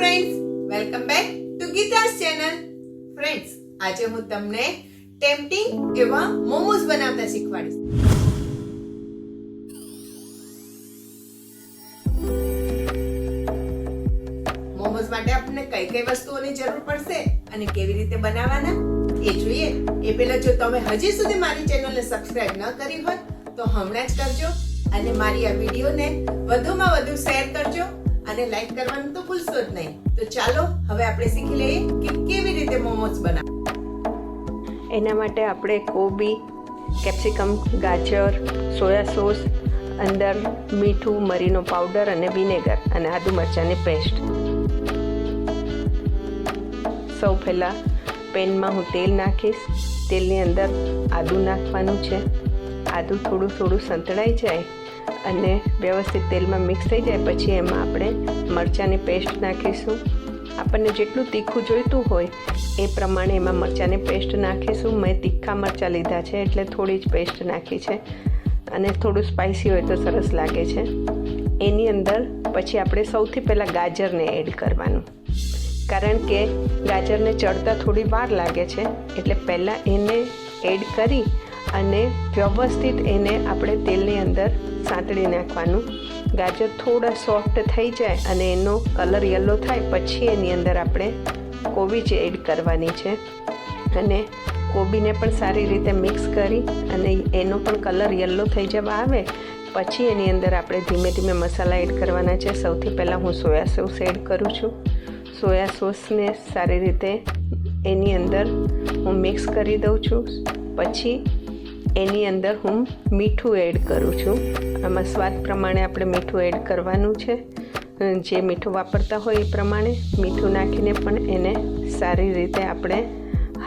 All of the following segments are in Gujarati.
Friends, welcome back to Geeta's channel. Friends, આજે હું તમને ટેમ્પટિંગ એવા મોમોસ બનાવતા શીખવાડીશ. મોમોસ માટે આપણને કઈ કઈ વસ્તુઓની જરૂર પડશે અને કેવી રીતે બનાવવાના એ જોઈએ. એ પહેલા જો તમે હજી સુધી મારી ચેનલને સબસ્ક્રાઇબ ન કરી હોય તો હમણાં જ કરજો અને મારી આ વિડીયોને વધુમાં વધુ શેર કરજો અને લાઈક કરવાનું તો ભૂલશો જ નહીં. તો ચાલો હવે આપણે શીખી લઈએ કે કેવી રીતે મોમોસ બનાવવા. એના માટે આપણે કોબી, કેપ્સિકમ, ગાજર, સોયા સોસ, અંદર મીઠું, મરીનો પાવડર અને વિનેગર અને આદુ મરચાંની પેસ્ટ. સૌ પહેલાં પેનમાં હું તેલ નાખીશ. તેલની અંદર આદુ નાખવાનું છે. આદુ થોડું થોડું સંતળાઈ જાય અને વ્યવસ્થિત તેલમાં મિક્સ થઈ જાય પછી એમાં આપણે મરચાંની પેસ્ટ નાખીશું. આપણને જેટલું તીખું જોઈતું હોય એ પ્રમાણે એમાં મરચાંની પેસ્ટ નાખીશું. મેં તીખા મરચાં લીધા છે એટલે થોડી જ પેસ્ટ નાખી છે અને થોડું સ્પાઇસી હોય તો સરસ લાગે છે. એની અંદર પછી આપણે સૌથી પહેલાં ગાજરને એડ કરવાનું, કારણ કે ગાજરને ચડતા થોડી વાર લાગે છે એટલે પહેલાં એને એડ કરી અને વ્યવસ્થિત એને આપણે તેલની અંદર સાંતળી નાખવાનું. ગાજર થોડા સોફ્ટ થઈ જાય અને એનો કલર યલો થાય પછી એની અંદર આપણે કોબી જ એડ કરવાની છે અને કોબીને પણ સારી રીતે મિક્સ કરી અને એનો પણ કલર યલો થઈ જવા આવે પછી એની અંદર આપણે ધીમે ધીમે મસાલા એડ કરવાના છે. સૌથી પહેલાં હું સોયા સોસ એડ કરું છું. સોયા સોસને સારી રીતે એની અંદર હું મિક્સ કરી દઉં છું. પછી એની અંદર હું મીઠું એડ કરું છું. આમાં સ્વાદ પ્રમાણે આપણે મીઠું એડ કરવાનું છે. જે મીઠું વાપરતા હોય એ પ્રમાણે મીઠું નાખીને પણ એને સારી રીતે આપણે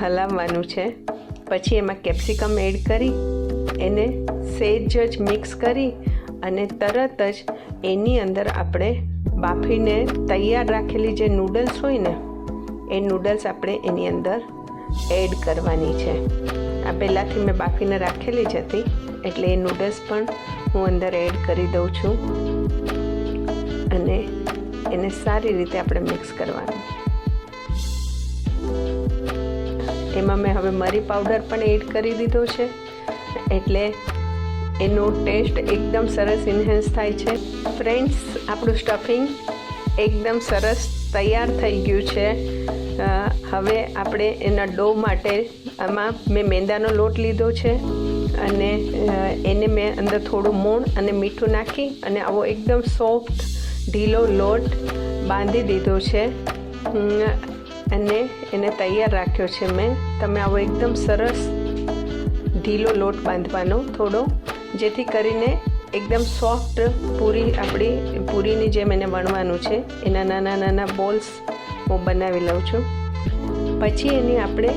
હલાવવાનું છે. પછી એમાં કેપ્સિકમ એડ કરી એને સહેજ જ મિક્સ કરી અને તરત જ એની અંદર આપણે બાફીને તૈયાર રાખેલી જે નૂડલ્સ હોય ને એ નૂડલ્સ આપણે એની અંદર એડ કરવાની છે. આ પહેલાંથી મેં બાફીને રાખેલી જ હતી એટલે એ નૂડલ્સ પણ હું અંદર એડ કરી દઉં છું અને એને સારી રીતે આપણે મિક્સ કરવાનું. એમાં મેં હવે મરી પાવડર પણ એડ કરી દીધો છે એટલે એનો ટેસ્ટ એકદમ સરસ ઇન્હેન્સ થાય છે. ફ્રેન્ડ્સ, આપણું સ્ટફિંગ એકદમ સરસ તૈયાર થઈ ગયું છે. હવે આપણે એના ડો માટે આમાં મેં મેંદાનો લોટ લીધો છે અને એને મેં અંદર થોડું મોણ અને મીઠું નાખી અને આવો એકદમ સોફ્ટ ઢીલો લોટ બાંધી દીધો છે અને એને તૈયાર રાખ્યો છે મેં. તમે આવો એકદમ સરસ ઢીલો લોટ બાંધવાનો થોડો, જેથી કરીને એકદમ સોફ્ટ પૂરી આપણી પૂરીની જેમ એને વણવાનું છે. એના નાના નાના બોલ્સ હું બનાવી લઉં છું. પછી એની આપણે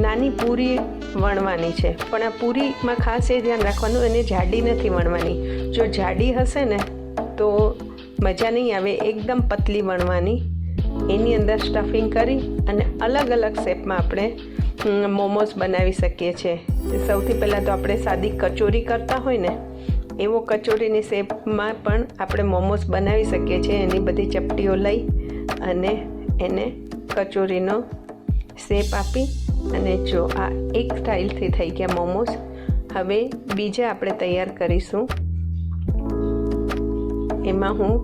નાની પૂરી વણવાની છે, પણ આ પૂરીમાં ખાસ એ ધ્યાન રાખવાનું એને જાડી નથી વણવાની. જો જાડી હશે ને તો મજા નહીં આવે. એકદમ પતલી વણવાની. એની અંદર સ્ટફિંગ કરી અને અલગ અલગ શેપમાં આપણે મોમોસ બનાવી શકીએ છીએ. સૌથી પહેલાં તો આપણે સાદી કચોરી કરતા હોય ને એવો કચોરીની શેપમાં પણ આપણે મોમોસ બનાવી શકીએ છીએ. એની બધી ચપટીઓ લઈ અને એને કચોરીનો શેપ આપી અને જો આ એક સ્ટાઇલથી થઈ ગયા મોમોસ. હવે બીજા આપણે તૈયાર કરીશું. એમાં હું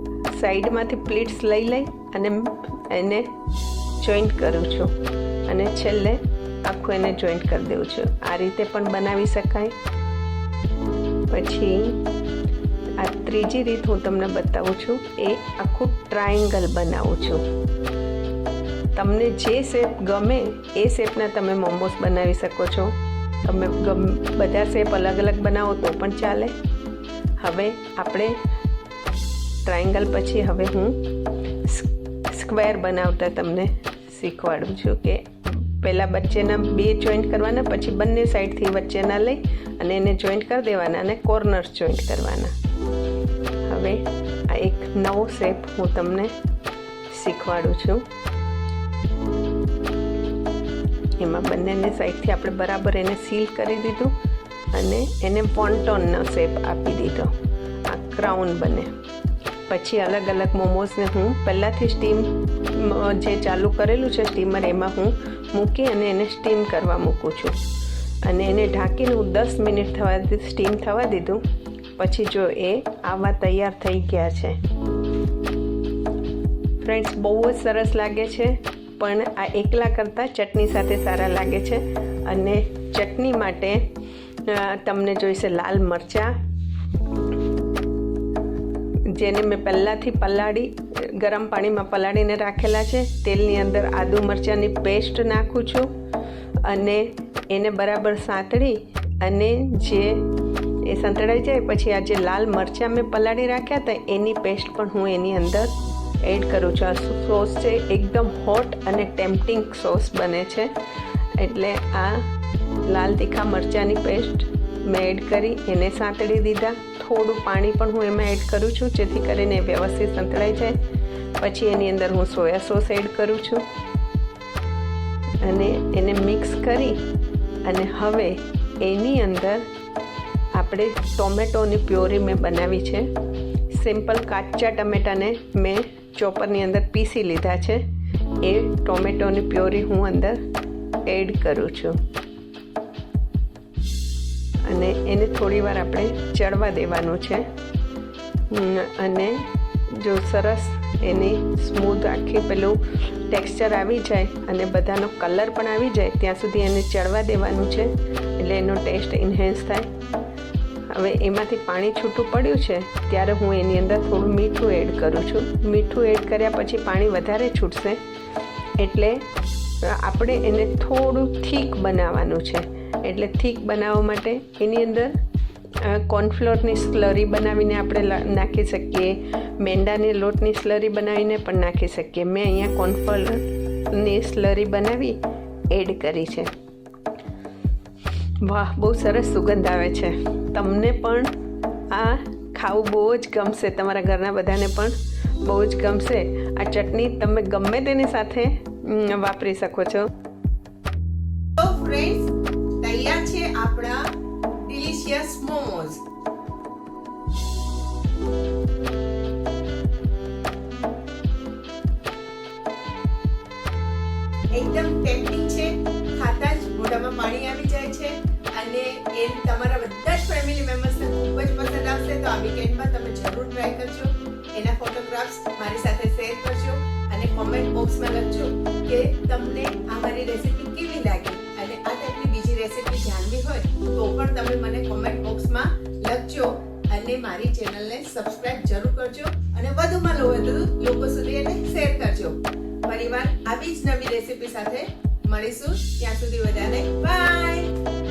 સાઈડમાંથી પ્લેટ્સ લઈ અને એને જોઈન્ટ કરું છું અને છેલ્લે આખું એને જોઈન્ટ કરી દઉં છું. આ રીતે પણ બનાવી શકાય. પછી આ ત્રીજી રીત હું તમને બતાવું છું. એ આખું ટ્રાયેંગલ બનાવું છું. તમને જે શેપ ગમે એ શેપના તમે મોમોસ બનાવી શકો છો. તમે બધા શેપ અલગ અલગ બનાવો તો પણ ચાલે. હવે આપણે ટ્રાયેંગલ પછી હવે હું સ્ક્વેર બનાવતા તમને શીખવાડું છું કે પહેલાં વચ્ચેના બે જોઈન્ટ કરવાના, પછી બંને સાઈડથી વચ્ચેના લઈ અને એને જોઈન્ટ કરી દેવાના અને કોર્નર્સ જોઈન્ટ કરવાના. હવે આ એક નવો શેપ હું તમને શીખવાડું છું. એમાં બંનેને સાઈડથી આપણે બરાબર એને સીલ કરી દીધું અને એને વોન્ટોનનો શેપ આપી દીધો. આ ક્રાઉન બને. પછી અલગ અલગ મોમોઝને હું પહેલાંથી સ્ટીમ જે ચાલુ કરેલું છે સ્ટીમર એમાં હું મૂકી અને એને સ્ટીમ કરવા મૂકું છું અને એને ઢાંકીને હું 10 મિનિટ સ્ટીમ થવા દીધું. પછી જો એ આવા તૈયાર થઈ ગયા છે. ફ્રેન્ડ્સ, બહુ જ સરસ લાગે છે, પણ આ એકલા કરતાં ચટણી સાથે સારા લાગે છે. અને ચટણી માટે તમને જોઈશે લાલ મરચાં, જેને મેં પહેલાંથી ગરમ પાણીમાં પલાળીને રાખેલા છે. તેલની અંદર આદુ મરચાંની પેસ્ટ નાખું છું અને એને બરાબર સાંતળી અને જે એ સંતળાઈ જાય પછી આ જે લાલ મરચાં મેં પલાળી રાખ્યા હતા એની પેસ્ટ પણ હું એની અંદર એડ કરું છું. આ સોસ છે એકદમ હોટ અને ટેમ્પટિંગ સોસ બને છે. એટલે આ લાલ તીખા મરચાંની પેસ્ટ મેં એડ કરી એને સાંતળી દીધા. થોડું પાણી પણ હું એમાં એડ કરું છું જેથી કરીને વ્યવસ્થિત સંતળાઈ જાય. પછી એની અંદર હું સોયા સોસ એડ કરું છું અને એને મિક્સ કરી અને હવે એની અંદર આપણે ટોમેટોની પ્યોરી મેં બનાવી છે. સિમ્પલ કાચા ટમેટાને મેં ચોપરની અંદર પીસી લીધા છે. એ ટોમેટોની પ્યોરી હું અંદર એડ કરું છું અને એને થોડીવાર આપણે ચડવા દેવાનું છે. અને જો સરસ એની સ્મૂથ આખી પેલું ટેક્સચર આવી જાય અને બધાનો કલર પણ આવી જાય ત્યાં સુધી એને ચડવા દેવાનું છે એટલે એનો ટેસ્ટ ઇન્હેન્સ થાય. હવે એમાંથી પાણી છૂટું પડ્યું છે ત્યારે હું એની અંદર થોડું મીઠું એડ કરું છું. મીઠું એડ કર્યા પછી પાણી વધારે છૂટશે એટલે આપણે એને થોડું થીક બનાવવાનું છે. એટલે થીક બનાવવા માટે એની અંદર કોર્નફ્લોરની સ્લરી બનાવીને આપણે નાખી શકીએ, મેંદાની લોટની સ્લરી બનાવીને પણ નાખી શકીએ. મેં અહીંયા કોર્નફ્લોરની સ્લરી બનાવી એડ કરી છે. વાહ, બહુ સરસ સુગંધ આવે છે. તમને પણ આ ખાવું બહુ જ ગમશે, તમારા ઘરના બધાને પણ બહુ જ ગમશે. આ ચટણી તમે ગમે તેની સાથે વાપરી શકો છો. તો ફ્રેન્ડ્સ, તૈયાર છે આપણા ડિલિશિયસ મોમોઝ. એકદમ ટેમ્પટિંગ છે, ખાતા જ મોઢામાં પાણી આવી જાય છે અને એ તમારા બધા જ ફેમિલી મેમ્બર્સને ખૂબ જ પસંદ આવશે. તો આ વીકેન્ડમાં તમે જરૂર ટ્રાય કરજો. એના ફોટોગ્રાફ્સ મારી સાથે શેર કરજો અને કોમેન્ટ બોક્સમાં લખજો કે તમને આ મારી રેસીપી કેવી લાગી. અને આ ટાઈપની બીજી રેસીપી જાણવી હોય તો પણ તમે મને કોમેન્ટ બોક્સમાં લખજો અને મારી ચેનલને સબસ્ક્રાઇબ જરૂર કરજો અને વધુમાં વધુ લોકો સુધી એને શેર કરજો. ફરીવાર આવી જ નવી રેસીપી સાથે મળીશું. ત્યાં સુધી બધાને બાય.